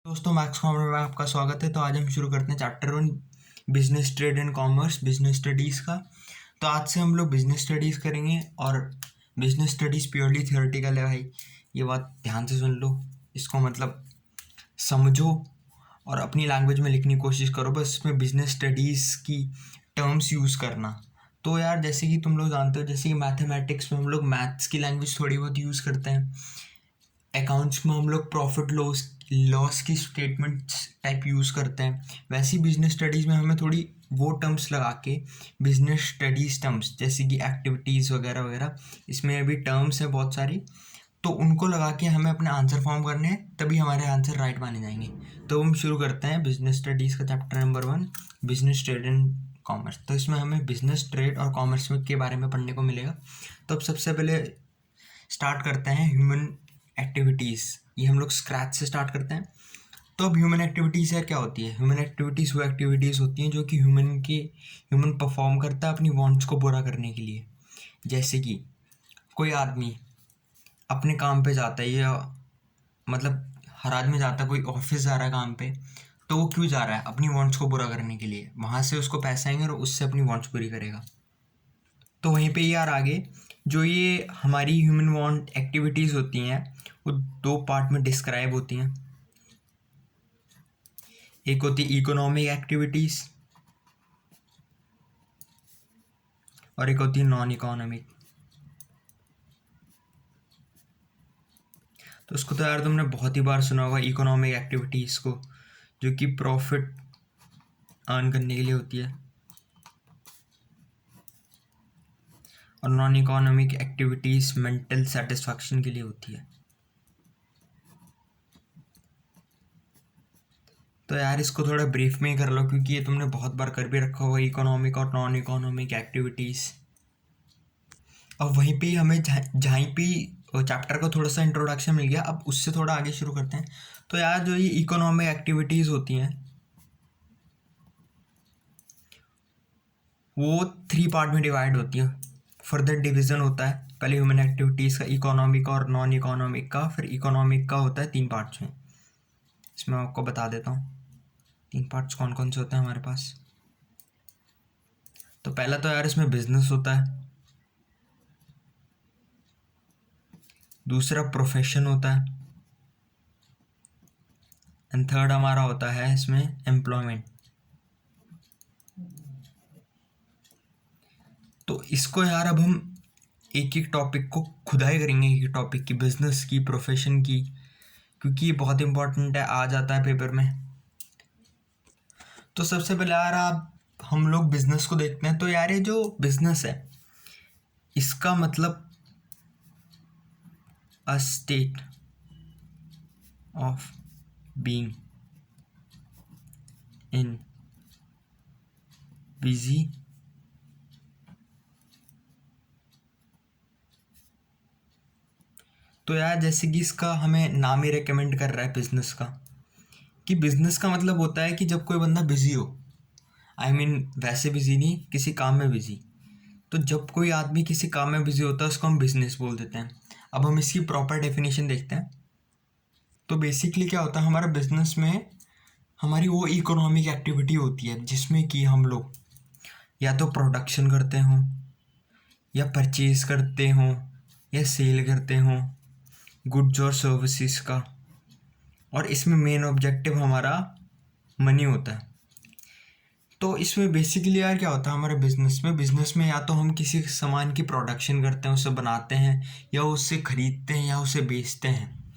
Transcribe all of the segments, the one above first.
दोस्तों, max commerce में आपका स्वागत है। तो आज हम शुरू करते हैं chapter 1 business trade and commerce business studies का। तो आज से हम लोग बिजनेस स्टडीज़ करेंगे और बिजनेस स्टडीज़ प्योरली थियोरेटिकल है भाई। ये बात ध्यान से सुन लो, इसको मतलब समझो और अपनी लैंग्वेज में लिखने की कोशिश करो। बस इसमें बिजनेस स्टडीज़ की टर्म्स यूज़ करना। तो यार, जैसे कि तुम लोग जानते हो, जैसे कि मैथमेटिक्स में हम लोग मैथ्स की लैंग्वेज थोड़ी बहुत यूज़ करते हैं, अकाउंट्स में हम लोग प्रॉफिट लॉस लॉस की स्टेटमेंट्स टाइप यूज़ करते हैं, वैसे ही बिजनेस स्टडीज़ में हमें थोड़ी वो टर्म्स लगा के बिजनेस स्टडीज़ टर्म्स जैसे कि एक्टिविटीज़ वगैरह वगैरह, इसमें अभी टर्म्स हैं बहुत सारी, तो उनको लगा के हमें अपने आंसर फॉर्म करने हैं, तभी हमारे आंसर राइट माने जाएंगे। तो हम शुरू करते हैं बिजनेस स्टडीज़ का chapter number 1 business trade and commerce. तो इसमें हमें बिजनेस ट्रेड और कॉमर्स के बारे में पढ़ने को मिलेगा। तो अब सबसे पहले स्टार्ट करते हैं ह्यूमन एक्टिविटीज़। ये हम लोग स्क्रैच से स्टार्ट करते हैं। तो अब ह्यूमन एक्टिविटीज़ यार क्या होती है? ह्यूमन एक्टिविटीज़ वो एक्टिविटीज़ होती हैं जो कि ह्यूमन परफॉर्म करता है अपनी वांट्स को पूरा करने के लिए। जैसे कि कोई आदमी अपने काम पे जाता है, या मतलब हर आदमी जाता है, कोई ऑफिस जा रहा है काम पे, तो वो क्यों जा रहा है? अपनी वांट्स को पूरा करने के लिए। वहाँ से उसको पैसे आएंगे और उससे अपनी वांट्स पूरी करेगा। तो वहीं पे यार आगे जो ये हमारी ह्यूमन वांट एक्टिविटीज़ होती हैं, वो दो पार्ट में डिस्क्राइब होती हैं। एक होती है इकोनॉमिक एक्टिविटीज़ और एक होती है नॉन इकोनॉमिक। तो उसको तो यार तुमने बहुत ही बार सुना होगा, इकोनॉमिक एक्टिविटीज़ को, जो कि प्रॉफिट अर्न करने के लिए होती है, और non economic activities mental satisfaction के लिए होती है। तो यार इसको थोड़ा ब्रीफ में ही कर लो, क्योंकि ये तुमने बहुत बार कर भी रखा होगा, इकोनॉमिक और नॉन इकोनॉमिक एक्टिविटीज़। और वहीं पे ही हमें जहाँ पे चैप्टर को थोड़ा सा इंट्रोडक्शन मिल गया, अब उससे थोड़ा आगे शुरू करते हैं। तो यार जो ये इकोनॉमिक एक्टिविटीज़ होती हैं, वो 3 पार्ट में डिवाइड होती है। फर्दर डिवीज़न होता है, पहले ह्यूमन एक्टिविटीज़ का इकोनॉमिक और नॉन इकोनॉमिक का, फिर इकोनॉमिक का होता है 3 पार्ट्स में। इसमें आपको बता देता हूँ 3 पार्ट्स कौन कौन से होते हैं हमारे पास। तो पहला तो यार इसमें बिजनेस होता है, दूसरा प्रोफेशन होता है, एंड थर्ड हमारा होता है इसमें एम्प्लॉयमेंट। तो इसको यार अब हम एक एक टॉपिक को खुदाई करेंगे, एक टॉपिक की, बिजनेस की, प्रोफेशन की, क्योंकि ये बहुत इंपॉर्टेंट है, आ जाता है पेपर में। तो सबसे पहले यार हम लोग बिजनेस को देखते हैं। तो यार ये जो बिजनेस है, इसका मतलब a state of being in busy तो यार जैसे कि इसका हमें नाम ही रेकमेंड कर रहा है बिजनेस का, कि बिजनेस का मतलब होता है कि जब कोई बंदा बिजी हो, आई मीन वैसे बिजी नहीं, किसी काम में बिजी। तो जब कोई आदमी किसी काम में बिजी होता है, उसको हम बिजनेस बोल देते हैं। अब हम इसकी प्रॉपर डेफिनेशन देखते हैं। तो बेसिकली क्या होता है, हमारा बिजनेस में हमारी वो इकोनॉमिक एक्टिविटी होती है जिसमें कि हम लोग या तो प्रोडक्शन करते हों, या परचेज करते हों, या सेल करते हों गुड्स और सर्विसेज का, और इसमें मेन ऑब्जेक्टिव हमारा मनी होता है। तो इसमें बेसिकली यार क्या होता है हमारे बिजनेस में या तो हम किसी सामान की प्रोडक्शन करते हैं, उसे बनाते हैं, या उससे खरीदते हैं, या उसे बेचते हैं।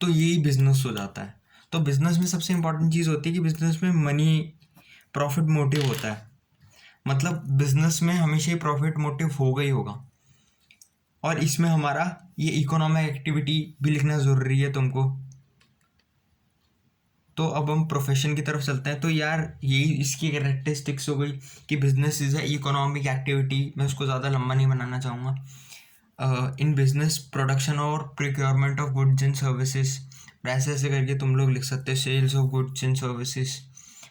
तो यही बिजनेस हो जाता है। तो बिजनेस में सबसे इंपॉर्टेंट चीज़ होती है कि बिजनेस में मनी प्रॉफिट मोटिव होता है। मतलब बिजनेस में हमेशा ही प्रॉफिट मोटिव होगा ही होगा। और इसमें हमारा ये इकोनॉमिक एक्टिविटी भी लिखना ज़रूरी है तुमको। तो अब हम प्रोफेशन की तरफ चलते हैं। तो यार यही इसकी कैरेक्टरिस्टिक्स हो गई कि business is a economic activity. मैं उसको ज़्यादा लंबा नहीं बनाना चाहूँगा। इन बिजनेस प्रोडक्शन और procurement of goods and services, ऐसे ऐसे करके तुम लोग लिख सकते हो, sales of goods and services,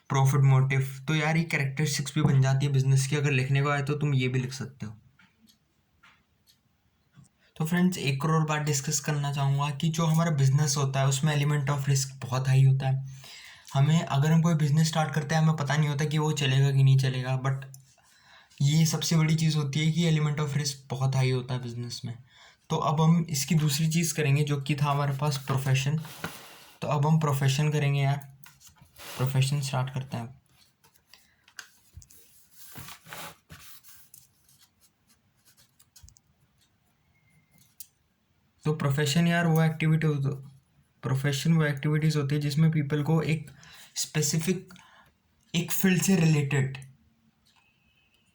profit motive. तो यार ये कैरेक्टरिस्टिक्स भी बन जाती है बिजनेस की। अगर लिखने को आए तो तुम ये भी लिख सकते हो। तो फ्रेंड्स एक और बात डिस्कस करना चाहूँगा कि जो हमारा बिजनेस होता है उसमें एलिमेंट ऑफ रिस्क बहुत हाई होता है। हमें अगर हम कोई बिजनेस स्टार्ट करते हैं हमें पता नहीं होता कि वो चलेगा कि नहीं चलेगा, बट ये सबसे बड़ी चीज़ होती है कि एलिमेंट ऑफ रिस्क बहुत हाई होता है बिजनेस में। तो अब हम इसकी दूसरी चीज़ करेंगे जो कि था हमारे पास प्रोफेशन। तो अब हम प्रोफेशन करेंगे यार, प्रोफेशन स्टार्ट करते हैं। तो प्रोफेशन यार वो एक्टिविटीज़ होती है जिसमें पीपल को एक स्पेसिफिक एक फील्ड से रिलेटेड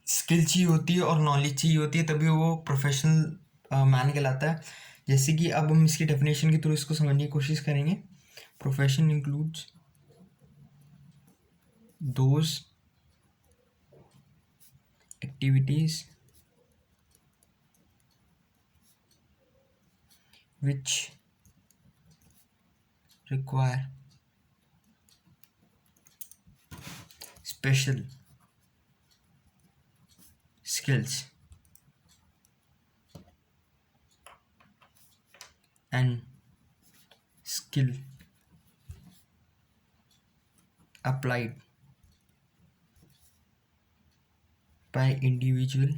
स्किल चाहिए होती है और नॉलेज चाहिए होती है, तभी वो प्रोफेशनल मान कहलाता है। जैसे कि अब हम इसकी डेफिनेशन के थ्रू इसको समझने की कोशिश करेंगे। Profession includes those activities which require special skills and skill applied by individual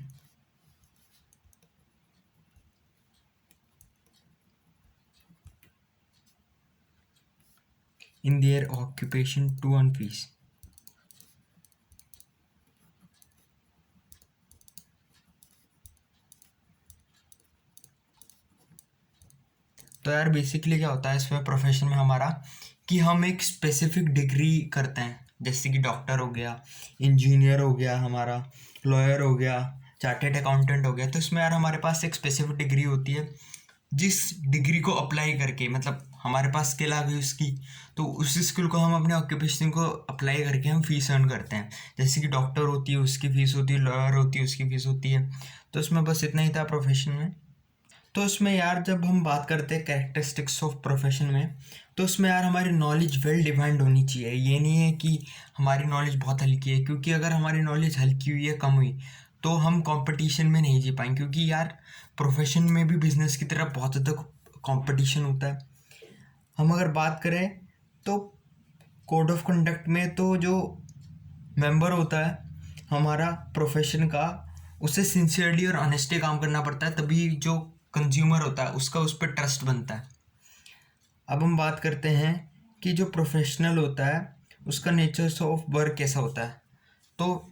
in their occupation to earn fees। तो यार बेसिकली क्या होता है इसमें प्रोफेशन में हमारा कि हम एक स्पेसिफिक डिग्री करते हैं, जैसे कि डॉक्टर हो गया, इंजीनियर हो गया, हमारा लॉयर हो गया, चार्टेड अकाउंटेंट हो गया। तो इसमें यार हमारे पास एक स्पेसिफिक डिग्री होती है जिस डिग्री को अप्लाई करके, मतलब हमारे पास स्किल आ गई उसकी, तो उस स्किल को हम अपने ऑक्यूपेशन को अप्लाई करके हम फीस अर्न करते हैं। जैसे कि डॉक्टर होती है उसकी फ़ीस होती है, लॉयर होती है उसकी फ़ीस होती है। तो इसमें बस इतना ही था प्रोफेशन में। तो इसमें यार जब हम बात करते हैं कैरेक्टरिस्टिक्स ऑफ प्रोफेशन में, तो उसमें यार हमारी नॉलेज वेल डिफाइंड होनी चाहिए। ये नहीं है कि हमारी नॉलेज बहुत हल्की है, क्योंकि अगर हमारी नॉलेज हल्की हुई है, कम हुई, तो हम कंपटीशन में नहीं जी पाएंगे। क्योंकि यार प्रोफेशन में भी बिजनेस की तरह बहुत ज़्यादा कंपटीशन होता है। हम अगर बात करें तो कोड ऑफ कंडक्ट में तो जो मेंबर होता है हमारा प्रोफेशन का, उसे सिंसियरली और ऑनेस्टली काम करना पड़ता है, तभी जो कंज्यूमर होता है उसका उस पर ट्रस्ट बनता है। अब हम बात करते हैं कि जो प्रोफेशनल होता है उसका नेचर ऑफ वर्क कैसा होता है। तो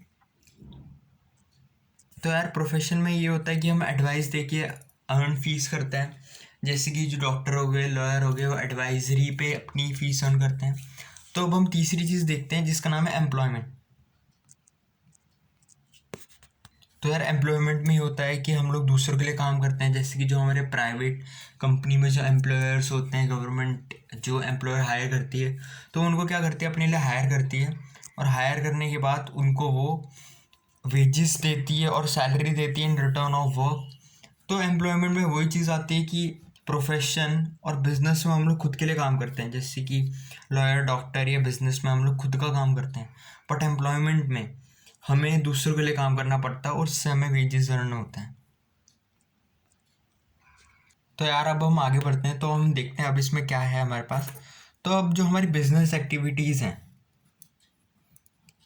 यार प्रोफेशन में ये होता है कि हम एडवाइस दे के अर्न फीस करते हैं। जैसे कि जो डॉक्टर हो गए, लॉयर हो गए, वो एडवाइजरी पे अपनी फीस अर्न करते हैं। तो अब हम तीसरी चीज़ देखते हैं जिसका नाम है एम्प्लॉयमेंट। तो यार एम्प्लॉयमेंट में ये होता है कि हम लोग दूसरों के लिए काम करते हैं। जैसे कि जो हमारे प्राइवेट कंपनी में जो एम्प्लॉयर्स होते हैं, गवर्नमेंट जो एम्प्लॉयर हायर करती है, तो उनको क्या करती है, अपने लिए हायर करती है, और हायर करने के बाद उनको वो वेजेस देती है और सैलरी देती है इन रिटर्न ऑफ वर्क। तो एम्प्लॉयमेंट में वही चीज़ आती है कि प्रोफेशन और बिजनेस में हम लोग खुद के लिए काम करते हैं, जैसे कि लॉयर, डॉक्टर या बिजनेस में हम लोग खुद का काम करते हैं। बट एम्प्लॉयमेंट में हमें दूसरों के लिए काम करना पड़ता है और उससे हमें वेजेस अर्न होते हैं। तो यार अब हम आगे बढ़ते हैं, तो हम देखते हैं अब इसमें क्या है हमारे पास। तो अब जो हमारी बिजनेस एक्टिविटीज़ हैं,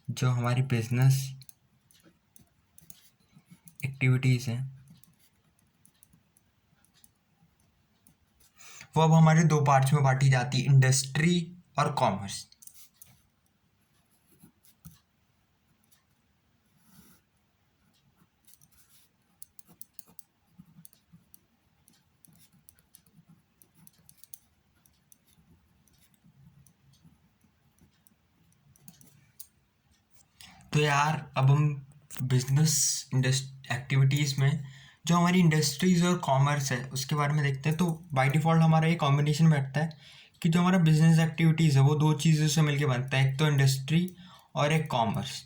जो हमारी बिजनेस एक्टिविटीज़ हैं वो अब हमारे दो पार्ट्स में बांटी जाती है, इंडस्ट्री और कॉमर्स। तो यार अब हम बिजनेस एक्टिविटीज़ में जो हमारी इंडस्ट्रीज़ और कॉमर्स है उसके बारे में देखते हैं। तो बाय डिफ़ॉल्ट हमारा ये कॉम्बिनेशन बैठता है कि जो हमारा बिजनेस एक्टिविटीज़ है वो दो चीज़ों से मिलके बनता है, एक तो इंडस्ट्री और एक कॉमर्स।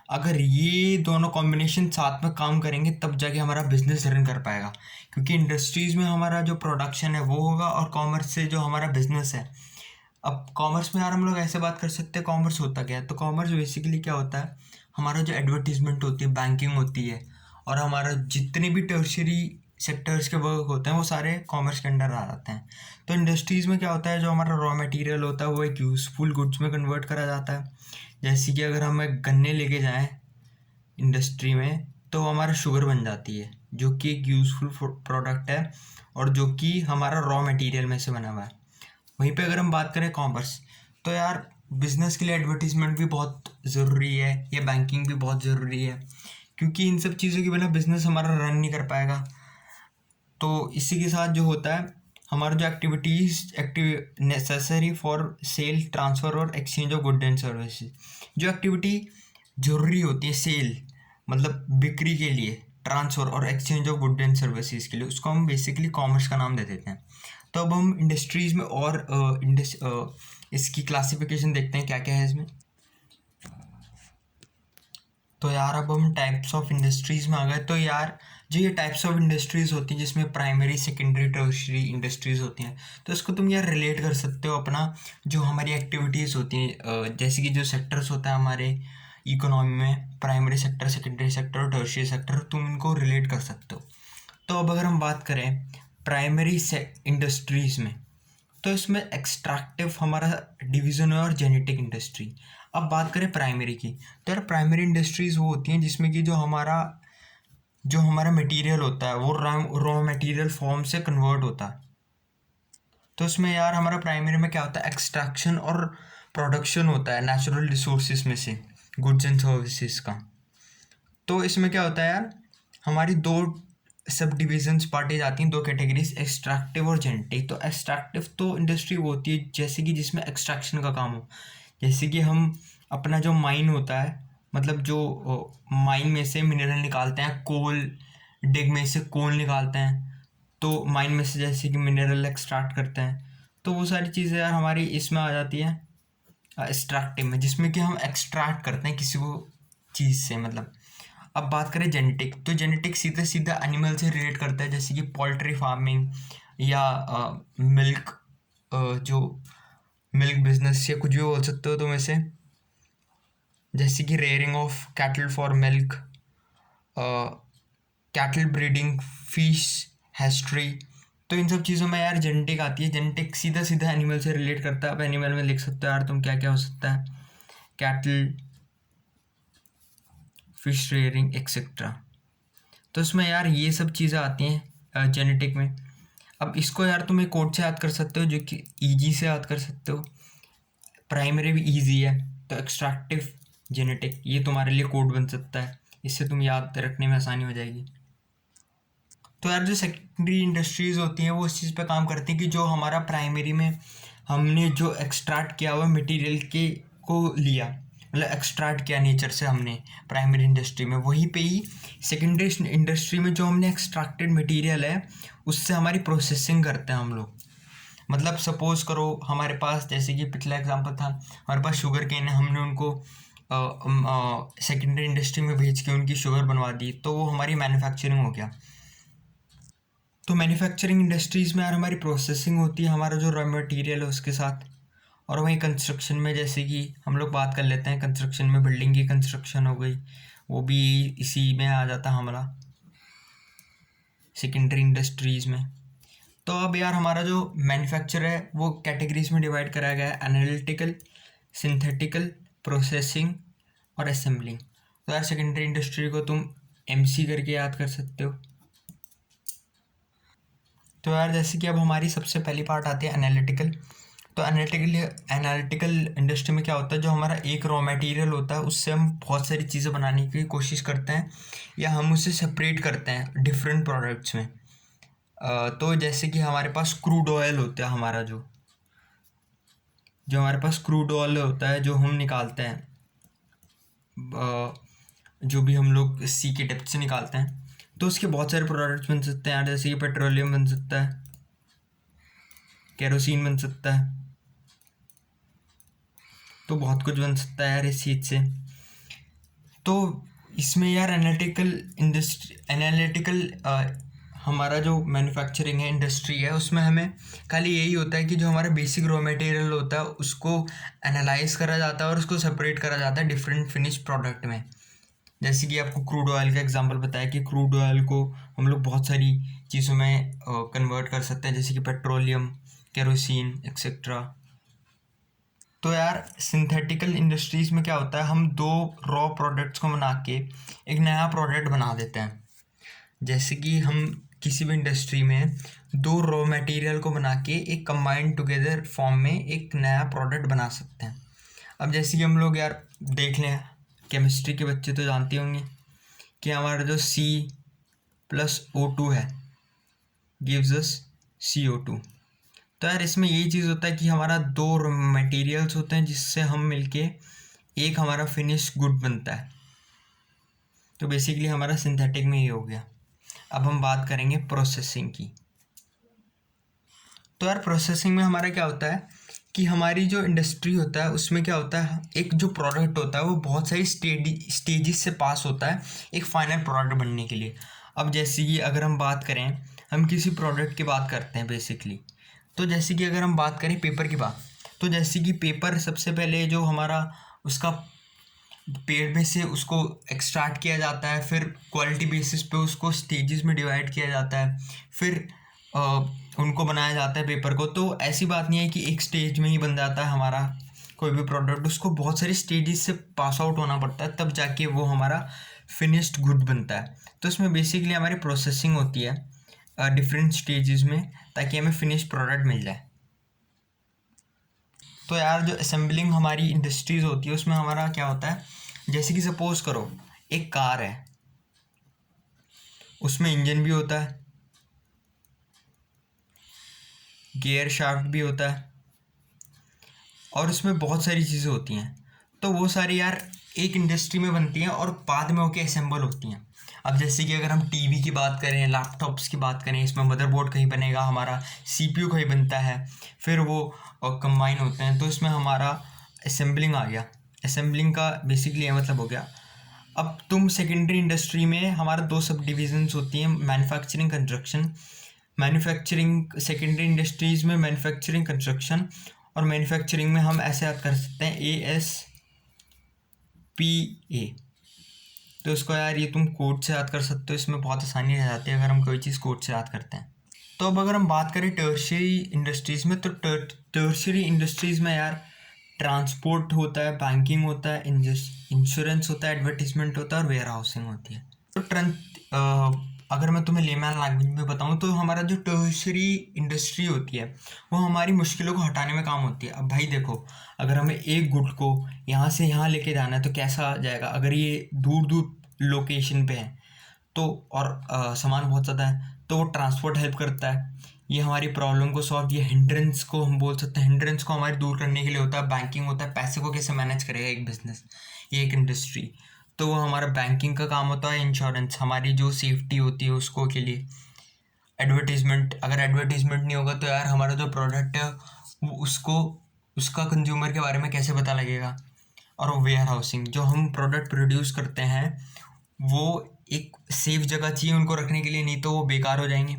अगर ये दोनों कॉम्बिनेशन साथ में काम करेंगे तब जाके हमारा बिजनेस रन कर पाएगा, क्योंकि इंडस्ट्रीज़ में हमारा जो प्रोडक्शन है वो होगा और कॉमर्स से जो हमारा बिजनेस है। अब कॉमर्स में यार हम लोग ऐसे बात कर सकते हैं कॉमर्स होता क्या है। तो कॉमर्स बेसिकली क्या होता है, हमारा जो एडवर्टीजमेंट होती है, बैंकिंग होती है, और हमारा जितने भी टर्शियरी सेक्टर्स के वर्क होते हैं वो सारे कॉमर्स के अंडर आ जाते हैं। तो इंडस्ट्रीज़ में क्या होता है, जो हमारा रॉ मटेरियल होता है वो एक यूज़फुल गुड्स में कन्वर्ट करा जाता है। जैसे कि अगर हम एक गन्ने लेके जाएं इंडस्ट्री में तो हमारा शुगर बन जाती है, जो कि एक यूज़फुल प्रोडक्ट है और जो कि हमारा रॉ मटेरियल में से बना हुआ है। वहीं पे अगर हम बात करें कॉमर्स, तो यार बिज़नेस के लिए एडवर्टीज़मेंट भी बहुत ज़रूरी है, या बैंकिंग भी बहुत ज़रूरी है, क्योंकि इन सब चीज़ों के बिना बिज़नेस हमारा रन नहीं कर पाएगा। तो इसी के साथ जो होता है, हमारा जो active necessary for sale, transfer और exchange of good and services, जो एक्टिविटी ज़रूरी होती है सेल मतलब बिक्री के लिए, ट्रांसफ़र और exchange of good and services के लिए, उसको हम बेसिकली कॉमर्स का नाम दे देते हैं। तो अब हम इंडस्ट्रीज़ में और इसकी क्लासिफिकेशन देखते हैं क्या क्या है इसमें। तो यार अब हम टाइप्स ऑफ इंडस्ट्रीज़ में आ गए। तो यार जो ये टाइप्स ऑफ इंडस्ट्रीज़ होती हैं जिसमें प्राइमरी, सेकेंडरी, टर्शियरी इंडस्ट्रीज़ होती हैं, तो इसको तुम यार रिलेट कर सकते हो अपना जो हमारी एक्टिविटीज़ होती हैं, जैसे कि जो सेक्टर्स होता है हमारे इकोनॉमी में, प्राइमरी सेक्टर, सेकेंडरी सेक्टर और टर्शियरी सेक्टर, तुम इनको रिलेट कर सकते हो। तो अब अगर हम बात करें प्राइमरी इंडस्ट्रीज़ में, तो इसमें एक्सट्रैक्टिव हमारा डिवीज़न है और जेनेटिक इंडस्ट्री। अब बात करें प्राइमरी की, तो यार प्राइमरी इंडस्ट्रीज़ वो होती हैं जिसमें कि जो हमारा मटेरियल होता है वो रॉ मटेरियल फॉर्म से कन्वर्ट होता है। तो इसमें यार हमारा प्राइमरी में क्या होता है, एक्सट्रैक्शन और प्रोडक्शन होता है नेचुरल रिसोर्सेज में से गुड्स एंड सर्विसेज का। तो इसमें क्या होता है यार, हमारी दो सब डिविजन्स बांटी जाती हैं, दो कैटेगरीज, एक्सट्रैक्टिव और जेनेटिक। तो एक्सट्रैक्टिव तो इंडस्ट्री वो होती है जैसे कि जिसमें एक्सट्रैक्शन का काम हो, जैसे कि हम अपना जो माइन होता है, मतलब जो माइन में से मिनरल निकालते हैं, कोल डिग में से कोल निकालते हैं, तो माइन में से जैसे कि मिनरल एक्सट्रैक्ट करते हैं, तो वो सारी चीज़ें यार हमारी इसमें आ जाती हैं एक्सट्रैक्टिव में, जिसमें कि हम एक्सट्रैक्ट करते हैं किसी को चीज़ से मतलब। अब बात करें जेनेटिक, तो जेनेटिक सीधे सीधा एनिमल से रिलेट करता है, जैसे कि पोल्ट्री फार्मिंग या मिल्क, जो मिल्क बिजनेस या कुछ भी बोल सकते हो तुम इसे, जैसे कि rearing of cattle for milk, cattle breeding, fish hatchery. तो इन सब चीज़ों में यार जेनेटिक आती है। जेनेटिक सीधा सीधा एनिमल से रिलेट करता है। अब एनिमल में लिख सकते हो यार तुम क्या क्या हो सकता है, कैटल, फिश रेयरिंग एक्सेट्रा। तो इसमें यार ये सब चीज़ें आती हैं जेनेटिक में। अब इसको यार तुम एक कोड से याद कर सकते हो, जो कि ईजी से याद कर सकते हो। प्राइमरी भी ईजी है, तो एक्सट्रैक्टिव, जेनेटिक, ये तुम्हारे लिए कोड बन सकता है, इससे तुम याद रखने में आसानी हो जाएगी। तो यार जो सेकेंडरी इंडस्ट्रीज़ होती हैं वो इस चीज़ पे काम करती हैं कि जो हमारा प्राइमरी में हमने जो एक्सट्रैक्ट किया हुआ मटेरियल के को लिया, मतलब एक्सट्रैक्ट किया नेचर से हमने प्राइमरी इंडस्ट्री में, वहीं पे ही सेकेंडरी इंडस्ट्री में जो हमने एक्सट्रैक्टेड मटेरियल है उससे हमारी प्रोसेसिंग करते हैं हम लोग। मतलब सपोज़ करो हमारे पास, जैसे कि पिछला एग्जांपल था, हमारे पास शुगर केन है, हमने उनको सेकेंडरी इंडस्ट्री में भेज के उनकी शुगर बनवा दी, तो वो हमारी मैन्युफैक्चरिंग हो गया। तो मैन्युफैक्चरिंग इंडस्ट्रीज़ में यार हमारी प्रोसेसिंग होती है, हमारा जो रॉ मटेरियल है उसके साथ। और वहीं कंस्ट्रक्शन में, जैसे कि हम लोग बात कर लेते हैं कंस्ट्रक्शन में, बिल्डिंग की कंस्ट्रक्शन हो गई, वो भी इसी में आ जाता है हमारा सेकेंडरी इंडस्ट्रीज़ में। तो अब यार हमारा जो मैन्युफैक्चर है वो कैटेगरीज में डिवाइड करा गया है, एनालिटिकल, सिंथेटिकल, प्रोसेसिंग और असेंबलिंग। तो यार सेकेंडरी इंडस्ट्री को तुम MC करके याद कर सकते हो। तो यार जैसे कि अब हमारी सबसे पहली पार्ट आती है एनालिटिकल। तो एनालिटिकल इंडस्ट्री में क्या होता है, जो हमारा एक रॉ मटेरियल होता है उससे हम बहुत सारी चीज़ें बनाने की कोशिश करते हैं, या हम उसे सेपरेट करते हैं डिफरेंट प्रोडक्ट्स में। तो जैसे कि हमारे पास क्रूड ऑयल होता है, हमारा जो हमारे पास क्रूड ऑयल होता है जो हम निकालते हैं, जो भी हम लोग सी के डेप्थ से निकालते हैं, तो उसके बहुत सारे प्रोडक्ट्स बन सकते हैं यार, जैसे कि पेट्रोलियम बन सकता है, केरोसिन बन सकता है, तो बहुत कुछ बन सकता है यार इस चीज़ से। तो इसमें यार एनालिटिकल हमारा जो मैन्युफैक्चरिंग है, इंडस्ट्री है, उसमें हमें खाली यही होता है कि जो हमारा बेसिक रॉ मटेरियल होता है उसको एनालाइज करा जाता है और उसको सेपरेट करा जाता है डिफरेंट फिनिश प्रोडक्ट में। जैसे कि आपको क्रूड ऑयल का एग्जांपल बताया कि क्रूड ऑयल को हम लोग बहुत सारी चीज़ों में कन्वर्ट कर सकते हैं, जैसे कि पेट्रोलियम, केरोसिन एक्सेट्रा। तो यार सिंथेटिकल इंडस्ट्रीज़ में क्या होता है, हम दो रॉ प्रोडक्ट्स को बना के एक नया प्रोडक्ट बना देते हैं। जैसे कि हम किसी भी इंडस्ट्री में दो रॉ मटेरियल को बना के एक कंबाइंड टुगेदर फॉर्म में एक नया प्रोडक्ट बना सकते हैं। अब जैसे कि हम लोग यार देख लें, केमिस्ट्री के बच्चे तो जानते होंगे कि हमारा जो C+O2 है गिव्स अस CO2। तो यार इसमें यही चीज़ होता है कि हमारा दो मटेरियल्स होते हैं जिससे हम मिलके एक हमारा फिनिश गुड बनता है। तो बेसिकली हमारा सिंथेटिक में ये हो गया। अब हम बात करेंगे प्रोसेसिंग की। तो यार प्रोसेसिंग में हमारा क्या होता है कि हमारी जो इंडस्ट्री होता है उसमें क्या होता है, एक जो प्रोडक्ट होता है वो बहुत सारी स्टेजेस से पास होता है एक फाइनल प्रोडक्ट बनने के लिए। अब जैसे कि अगर हम बात करें, हम किसी प्रोडक्ट की बात करते हैं बेसिकली, तो जैसे कि अगर हम बात करें पेपर की बात, तो जैसे कि पेपर सबसे पहले जो हमारा उसका पेड़ में से उसको एक्सट्रैक्ट किया जाता है, फिर क्वालिटी बेसिस पे उसको स्टेजेस में डिवाइड किया जाता है, फिर उनको बनाया जाता है पेपर को। तो ऐसी बात नहीं है कि एक स्टेज में ही बन जाता है हमारा कोई भी प्रोडक्ट, उसको बहुत सारी स्टेजेस से पास आउट होना पड़ता है तब जाके वो हमारा फिनिश्ड गुड बनता है। तो इसमें बेसिकली हमारी प्रोसेसिंग होती है डिफरेंट स्टेजेस में, ताकि हमें फिनिश प्रोडक्ट मिल जाए। तो यार जो असेंबलिंग हमारी इंडस्ट्रीज़ होती है उसमें हमारा क्या होता है, जैसे कि सपोज करो एक कार है, उसमें इंजन भी होता है, गियर शाफ्ट भी होता है, और उसमें बहुत सारी चीज़ें होती हैं। तो वो सारी यार एक इंडस्ट्री में बनती हैं और बाद में होके असेंबल होती हैं। अब जैसे कि अगर हम टीवी की बात करें, लैपटॉप्स की बात करें, इसमें मदरबोर्ड कहीं बनेगा, हमारा सीपीयू कहीं बनता है, फिर वो कंबाइन होते हैं, तो इसमें हमारा असेंबलिंग आ गया। असेंबलिंग का बेसिकली ये मतलब हो गया। अब तुम सेकेंडरी इंडस्ट्री में हमारा दो सब डिविजन्स होती हैं, manufacturing construction. Manufacturing secondary industries में मैन्युफैक्चरिंग कंस्ट्रक्शन, और मैन्युफैक्चरिंग में हम ऐसे याद कर सकते हैं ASPA। तो इसको यार ये तुम कोड से याद कर सकते हो, इसमें बहुत आसानी रह जाती है अगर हम कोई चीज़ कोड से याद करते हैं। तो अब अगर हम बात करें टर्शियरी इंडस्ट्रीज़ में, तो टर्शियरी इंडस्ट्रीज़ में यार ट्रांसपोर्ट होता है, बैंकिंग होता है, इंश्योरेंस होता है, एडवर्टीजमेंट होता है और वेयर हाउसिंग होती है। तो अगर मैं तुम्हें लेमैन लैंग्वेज में बताऊं तो हमारा जो टर्शियरी इंडस्ट्री होती है वो हमारी मुश्किलों को हटाने में काम होती है। अब भाई देखो, अगर हमें एक गुड को यहाँ से यहाँ लेके जाना है तो कैसा जाएगा, अगर ये दूर दूर लोकेशन पे है तो, और सामान बहुत ज़्यादा है, तो वो ट्रांसपोर्ट हेल्प करता है। ये हमारी प्रॉब्लम को सॉल्व, ये हिंड्रेंस को हम बोल सकते हैं, हिंड्रेंस को हमारी दूर करने के लिए होता है। बैंकिंग होता है, पैसे को कैसे मैनेज करेगा एक बिजनेस, ये एक इंडस्ट्री, तो वो हमारा बैंकिंग का काम होता है। इंश्योरेंस हमारी जो सेफ्टी होती है उसको के लिए। एडवर्टीजमेंट, अगर एडवर्टीजमेंट नहीं होगा तो यार हमारा जो प्रोडक्ट है वो उसको उसका कंज्यूमर के बारे में कैसे पता लगेगा। और वेयर हाउसिंग, जो हम प्रोडक्ट प्रोड्यूस करते हैं वो एक सेफ जगह चाहिए उनको रखने के लिए, नहीं तो वो बेकार हो जाएंगे।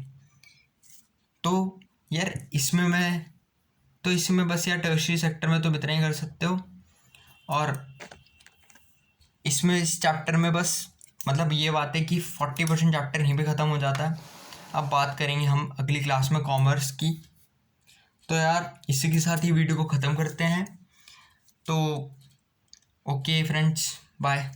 तो यार इसमें बस यार टर्शियरी सेक्टर में तो इतना ही कर सकते हो। और इसमें इस चैप्टर में बस मतलब ये बात है कि 40% चैप्टर यहीं पे ख़त्म हो जाता है। अब बात करेंगे हम अगली क्लास में कॉमर्स की। तो यार इसी के साथ ही वीडियो को ख़त्म करते हैं। तो ओके फ्रेंड्स, बाय।